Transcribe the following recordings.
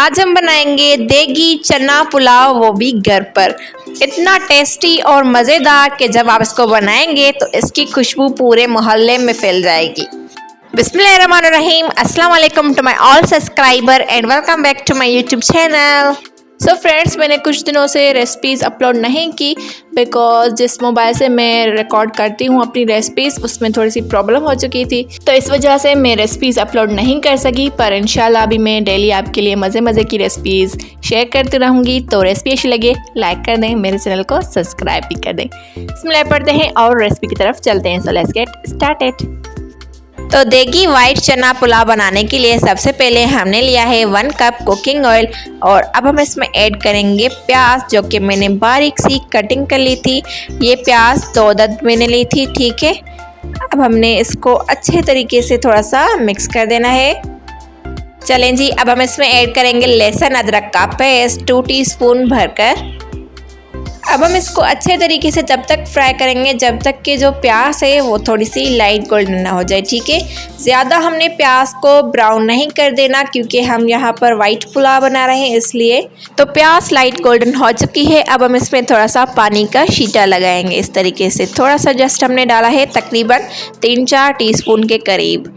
आज हम बनाएंगे देगी चना पुलाव, वो भी घर पर। इतना टेस्टी और मज़ेदार कि जब आप इसको बनाएंगे तो इसकी खुशबू पूरे मोहल्ले में फैल जाएगी। बिस्मिल्लाहिर्रहमानिर्रहीम, अस्सलाम वालेकुम to my all subscriber and welcome back to my YouTube channel. So friends, मैंने कुछ दिनों से रेसिपीज़ अपलोड नहीं की बिकॉज जिस मोबाइल से मैं रिकॉर्ड करती हूँ अपनी रेसिपीज़ उसमें थोड़ी सी प्रॉब्लम हो चुकी थी, तो इस वजह से मैं रेसिपीज़ अपलोड नहीं कर सकी। पर इंशाल्लाह अभी मैं डेली आपके लिए मज़े की रेसिपीज़ शेयर करती रहूँगी। तो रेसिपी अच्छी लगे लाइक कर दें, मेरे चैनल को सब्सक्राइब भी कर दें। इसमें पढ़ते हैं और रेसिपी की तरफ चलते हैं। So let's get started. तो देगी वाइट चना पुलाव बनाने के लिए सबसे पहले हमने लिया है 1 कप कुकिंग ऑयल और अब हम इसमें ऐड करेंगे प्याज, जो कि मैंने बारीक सी कटिंग कर ली थी। ये प्याज 2 अदद मैंने ली थी, ठीक है। अब हमने इसको अच्छे तरीके से थोड़ा सा मिक्स कर देना है। चलें जी, अब हम इसमें ऐड करेंगे लहसुन अदरक का पेस्ट 2 टीस्पून भरकर। अब हम इसको अच्छे तरीके से जब तक फ्राई करेंगे जब तक कि जो प्याज है वो थोड़ी सी लाइट गोल्डन ना हो जाए, ठीक है। ज़्यादा हमने प्याज को ब्राउन नहीं कर देना क्योंकि हम यहाँ पर वाइट पुलाव बना रहे हैं, इसलिए। तो प्याज लाइट गोल्डन हो चुकी है। अब हम इसमें थोड़ा सा पानी का छींटा लगाएंगे इस तरीके से। थोड़ा सा जस्ट हमने डाला है, तकरीबन 3-4 टीस्पून के करीब।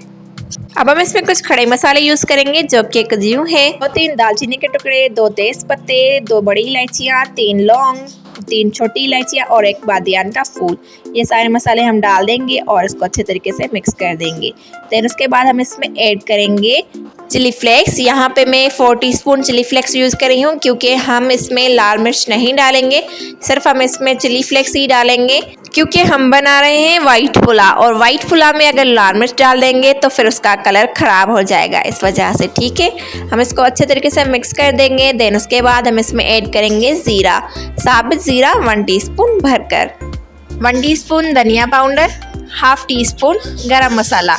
अब हम इसमें कुछ खड़े मसाले यूज़ करेंगे जो कि काजू है, 2-3 दालचीनी के टुकड़े, 2 तेज पत्ते, 2 बड़ी इलायचियाँ, 3 लौंग, 3 छोटी इलायचियाँ और 1 बादियान का फूल। ये सारे मसाले हम डाल देंगे और इसको अच्छे तरीके से मिक्स कर देंगे। फिर उसके बाद हम इसमें ऐड करेंगे चिली फ्लेक्स। यहाँ पे मैं 4 टीस्पून चिली फ्लेक्स यूज़ कर रही हूँ क्योंकि हम इसमें लाल मिर्च नहीं डालेंगे, सिर्फ हम इसमें चिली फ्लेक्स ही डालेंगे क्योंकि हम बना रहे हैं वाइट पुलाव, और वाइट पुलाव में अगर लाल मिर्च डाल देंगे तो फिर उसका कलर ख़राब हो जाएगा, इस वजह से, ठीक है। हम इसको अच्छे तरीके से मिक्स कर देंगे। देन उसके बाद हम इसमें ऐड करेंगे ज़ीरा, साबित ज़ीरा 1 टीस्पून भरकर, 1 टीस्पून धनिया पाउडर, ½ टीस्पून गरम मसाला।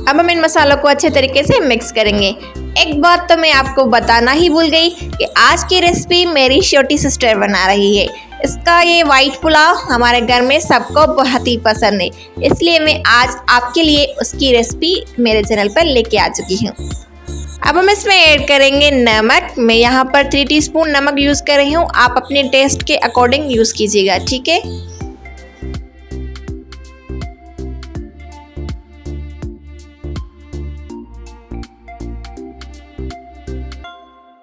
अब हम इन मसालों को अच्छे तरीके से मिक्स करेंगे। एक बात तो मैं आपको बताना ही भूल गई कि आज की रेसिपी मेरी छोटी सिस्टर बना रही है। इसका ये वाइट पुलाव हमारे घर में सबको बहुत ही पसंद है, इसलिए मैं आज आपके लिए उसकी रेसिपी मेरे चैनल पर लेके आ चुकी हूँ। अब हम इसमें ऐड करेंगे नमक। मैं यहाँ पर 3 टीस्पून नमक यूज़ कर रही हूँ, आप अपने टेस्ट के अकॉर्डिंग यूज़ कीजिएगा, ठीक है।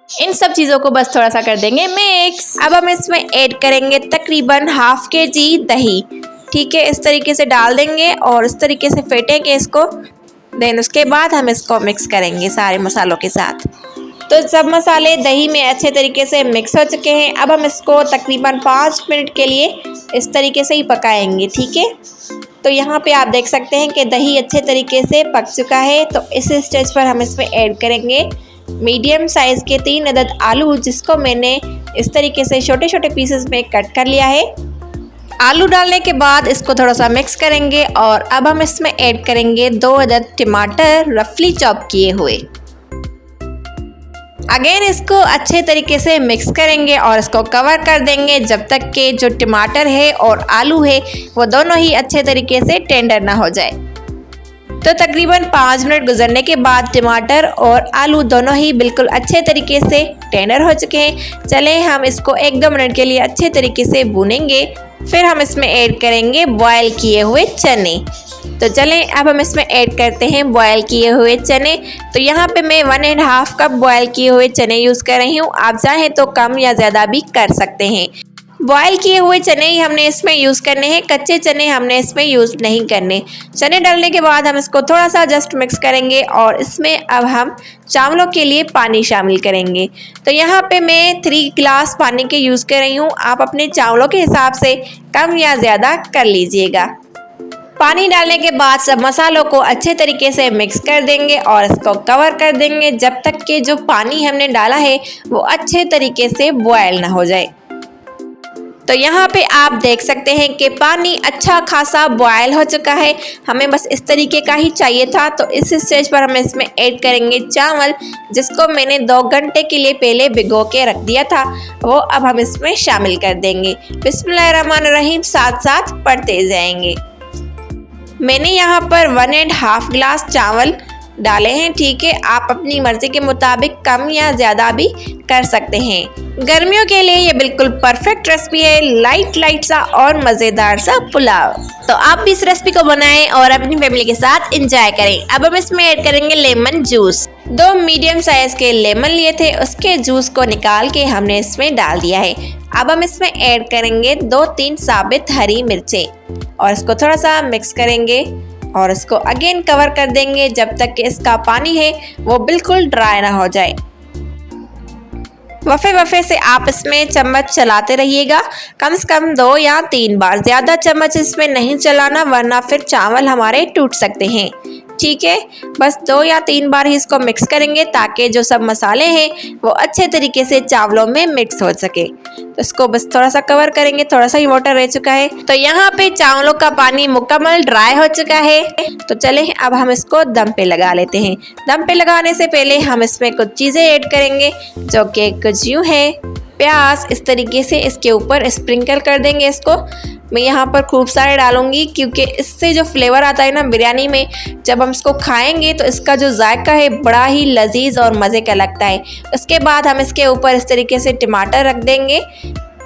इन सब चीज़ों को बस थोड़ा सा कर देंगे मिक्स। अब हम इसमें ऐड करेंगे तकरीबन ½ kg दही, ठीक है। इस तरीके से डाल देंगे और इस तरीके से फेंटेंगे इसको। देन उसके बाद हम इसको मिक्स करेंगे सारे मसालों के साथ। तो सब मसाले दही में अच्छे तरीके से मिक्स हो चुके हैं। अब हम इसको तकरीबन 5 मिनट के लिए इस तरीके से ही पकाएंगे, ठीक है। तो यहाँ पे आप देख सकते हैं कि दही अच्छे तरीके से पक चुका है। तो इस स्टेज पर हम इसमें ऐड करेंगे मीडियम साइज़ के 3 अदद आलू, जिसको मैंने इस तरीके से छोटे छोटे पीसेस में कट कर लिया है। आलू डालने के बाद इसको थोड़ा सा मिक्स करेंगे और अब हम इसमें ऐड करेंगे 2 अदद टमाटर रफली चॉप किए हुए। अगेन इसको अच्छे तरीके से मिक्स करेंगे और इसको कवर कर देंगे जब तक कि जो टमाटर है और आलू है वो दोनों ही अच्छे तरीके से टेंडर ना हो जाए। तो तकरीबन 5 मिनट गुजरने के बाद टमाटर और आलू दोनों ही बिल्कुल अच्छे तरीके से टेंडर हो चुके हैं। चलें हम इसको 1-2 मिनट के लिए अच्छे तरीके से भूनेंगे। फिर हम इसमें ऐड करेंगे बॉयल किए हुए चने। तो चलें अब हम इसमें ऐड करते हैं बॉयल किए हुए चने। तो यहाँ पे मैं 1.5 कप बॉयल किए हुए चने यूज़ कर रही हूँ, आप चाहें तो कम या ज़्यादा भी कर सकते हैं। बॉयल किए हुए चने ही हमने इसमें यूज़ करने हैं, कच्चे चने हमने इसमें यूज़ नहीं करने। चने डालने के बाद हम इसको थोड़ा सा जस्ट मिक्स करेंगे और इसमें अब हम चावलों के लिए पानी शामिल करेंगे। तो यहाँ पे मैं 3 गिलास पानी के यूज़ कर रही हूँ, आप अपने चावलों के हिसाब से कम या ज़्यादा कर लीजिएगा। पानी डालने के बाद सब मसालों को अच्छे तरीके से मिक्स कर देंगे और इसको कवर कर देंगे जब तक कि जो पानी हमने डाला है वो अच्छे तरीके से बॉयल ना हो जाए। तो यहाँ पे आप देख सकते हैं कि पानी अच्छा खासा बॉयल हो चुका है, हमें बस इस तरीके का ही चाहिए था। तो इस स्टेज पर हम इसमें ऐड करेंगे चावल, जिसको मैंने 2 घंटे के लिए पहले भिगो के रख दिया था, वो अब हम इसमें शामिल कर देंगे। बिस्मिल्लाहिर्रहमानिर्रहीम साथ साथ पढ़ते जाएंगे। मैंने यहाँ पर 1.5 गिलास चावल डाले हैं, ठीक है। आप अपनी मर्जी के मुताबिक कम या ज़्यादा भी कर सकते हैं। गर्मियों के लिए ये बिल्कुल परफेक्ट रेसिपी है, लाइट सा और मज़ेदार सा पुलाव। तो आप भी इस रेसिपी को बनाएं और अपनी फैमिली के साथ एंजॉय करें। अब हम इसमें ऐड करेंगे लेमन जूस। 2 मीडियम साइज के लेमन लिए थे, उसके जूस को निकाल के हमने इसमें डाल दिया है। अब हम इसमें ऐड करेंगे 2-3 साबित हरी मिर्चें और इसको थोड़ा सा मिक्स करेंगे और इसको अगेन कवर कर देंगे जब तक कि इसका पानी है वो बिल्कुल ड्राई ना हो जाए। वफ़े से आप इसमें चम्मच चलाते रहिएगा, कम से कम 2 या 3 बार। ज़्यादा चम्मच इसमें नहीं चलाना वरना फिर चावल हमारे टूट सकते हैं, ठीक है। बस 2 या 3 बार ही इसको मिक्स करेंगे ताकि जो सब मसाले हैं वो अच्छे तरीके से चावलों में मिक्स हो सके। तो इसको बस थोड़ा सा कवर करेंगे, थोड़ा सा ही वाटर रह चुका है। तो यहाँ पे चावलों का पानी मुकम्मल ड्राई हो चुका है। तो चले अब हम इसको दम पे लगा लेते हैं। दम पे लगाने से पहले हम इसमें कुछ चीज़ें ऐड करेंगे जो कि कुछ यूँ है। प्याज इस तरीके से इसके ऊपर स्प्रिंकल कर देंगे। इसको मैं यहाँ पर खूब सारे डालूंगी क्योंकि इससे जो फ्लेवर आता है ना बिरयानी में, जब हम इसको खाएंगे तो इसका जो जायका है बड़ा ही लजीज और मज़े का लगता है। उसके बाद हम इसके ऊपर इस तरीके से टमाटर रख देंगे।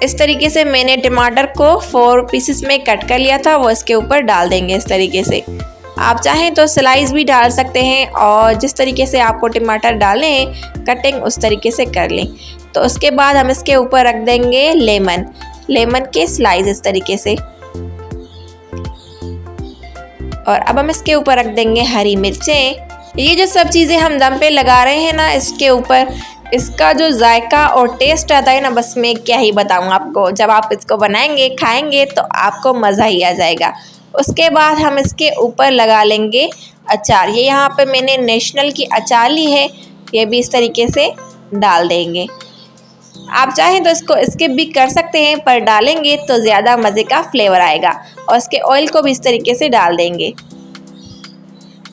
इस तरीके से मैंने टमाटर को 4 पीसेस में कट कर लिया था, वो इसके ऊपर डाल देंगे इस तरीके से। आप चाहें तो स्लाइस भी डाल सकते हैं और जिस तरीके से आपको टमाटर डालने हैं कटिंग उस तरीके से कर लें। तो उसके बाद हम इसके ऊपर रख देंगे लेमन के स्लाइस इस तरीके से। और अब हम इसके ऊपर रख देंगे हरी मिर्चें। ये जो सब चीज़ें हम दम पे लगा रहे हैं ना इसके ऊपर, इसका जो जायका और टेस्ट आता है ना, बस मैं क्या ही बताऊँ आपको। जब आप इसको बनाएंगे खाएंगे तो आपको मज़ा ही आ जाएगा। उसके बाद हम इसके ऊपर लगा लेंगे अचार। ये यहाँ पे मैंने नेशनल की अचार ली है, ये भी इस तरीके से डाल देंगे। आप चाहें तो इसको स्किप भी कर सकते हैं, पर डालेंगे तो ज़्यादा मज़े का फ्लेवर आएगा। और इसके ऑयल को भी इस तरीके से डाल देंगे।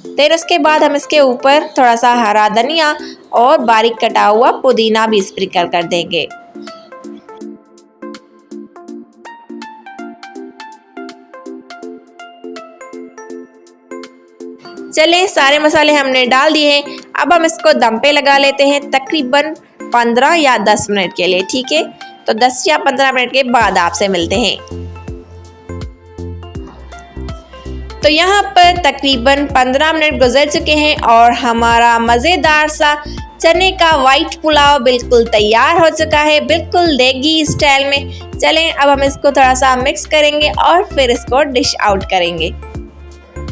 फिर उसके बाद हम इसके ऊपर थोड़ा सा हरा धनिया और बारीक कटा हुआ पुदीना भी स्प्रिंकल कर देंगे। चले सारे मसाले हमने डाल दिए हैं। अब हम इसको दम पे लगा लेते हैं तकरीबन 15 या 10 मिनट के लिए, ठीक है। तो 10 या 15 मिनट के बाद आपसे मिलते हैं। तो यहाँ पर तकरीबन 15 मिनट गुजर चुके हैं और हमारा मज़ेदार सा चने का वाइट पुलाव बिल्कुल तैयार हो चुका है, बिल्कुल देगी स्टाइल में। चलें अब हम इसको थोड़ा सा मिक्स करेंगे और फिर इसको डिश आउट करेंगे।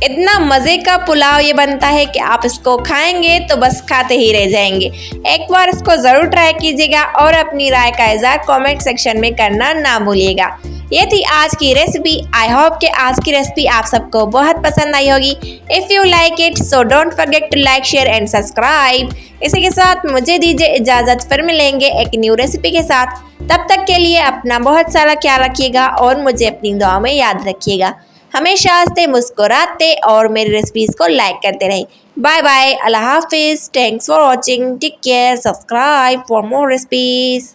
इतना मज़े का पुलाव ये बनता है कि आप इसको खाएंगे तो बस खाते ही रह जाएंगे। एक बार इसको ज़रूर ट्राई कीजिएगा और अपनी राय का इज़हार कमेंट सेक्शन में करना ना भूलिएगा। ये थी आज की रेसिपी। आई होप कि आज की रेसिपी आप सबको बहुत पसंद आई होगी। If you like it so don't forget to like share and subscribe. इसी के साथ मुझे दीजिए इजाज़त, फिर मिलेंगे एक न्यू रेसिपी के साथ। तब तक के लिए अपना बहुत सारा ख्याल रखिएगा और मुझे अपनी दुआ में याद रखिएगा। हमेशा हंसते मुस्कुराते और मेरी रेसिपीज़ को लाइक करते रहें। बाय बाय, अल्लाह हाफिज़, thanks for watching, take care, subscribe for more recipes.